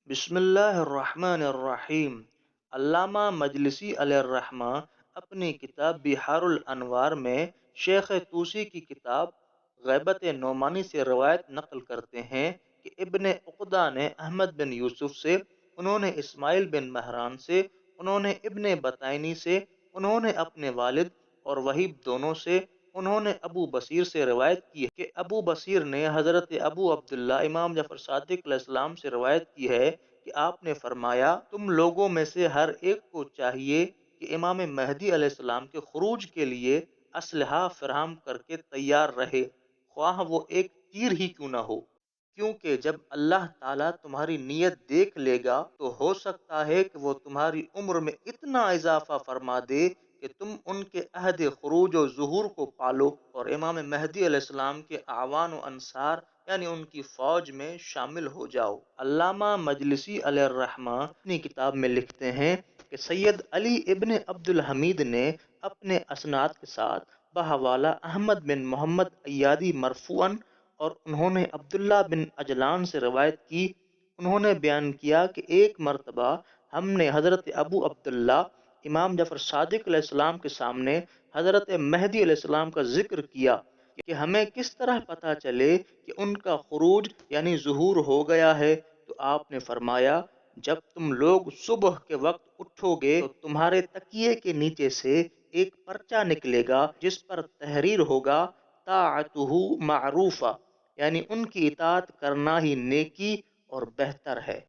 بسم اللہ الرحمن الرحیم۔ علامہ مجلسی علیہ الرحمہ اپنی کتاب بحار الانوار میں شیخ توسی کی کتاب غیبت نعمانی سے روایت نقل کرتے ہیں کہ ابن عقدہ نے احمد بن یوسف سے، انہوں نے اسماعیل بن مہران سے، انہوں نے ابن بطینی سے، انہوں نے اپنے والد اور وہیب دونوں سے، انہوں نے ابو بصیر سے روایت کی ہے کہ ابو بصیر نے حضرت ابو عبداللہ امام جعفر صادق علیہ السلام سے روایت کی ہے کہ آپ نے فرمایا، تم لوگوں میں سے ہر ایک کو چاہیے کہ امام مہدی علیہ السلام کے خروج کے لیے اسلحہ فراہم کر کے تیار رہے، خواہ وہ ایک تیر ہی کیوں نہ ہو، کیونکہ جب اللہ تعالیٰ تمہاری نیت دیکھ لے گا تو ہو سکتا ہے کہ وہ تمہاری عمر میں اتنا اضافہ فرما دے کہ تم ان کے عہد خروج و ظہور کو پالو اور امام مہدی علیہ السلام کے اعوان و انصار یعنی ان کی فوج میں شامل ہو جاؤ۔ علامہ مجلسی علیہ الرحمہ اپنی کتاب میں لکھتے ہیں کہ سید علی ابن عبد الحمید نے اپنے اسناد کے ساتھ بحوالہ احمد بن محمد ایادی مرفوعاً، اور انہوں نے عبداللہ بن اجلان سے روایت کی، انہوں نے بیان کیا کہ ایک مرتبہ ہم نے حضرت ابو عبداللہ امام جعفر صادق علیہ السلام کے سامنے حضرت مہدی علیہ السلام کا ذکر کیا کہ ہمیں کس طرح پتہ چلے کہ ان کا خروج یعنی ظہور ہو گیا ہے، تو آپ نے فرمایا، جب تم لوگ صبح کے وقت اٹھو گے تو تمہارے تکیے کے نیچے سے ایک پرچہ نکلے گا جس پر تحریر ہوگا طاعتہ معروفہ، یعنی ان کی اطاعت کرنا ہی نیکی اور بہتر ہے۔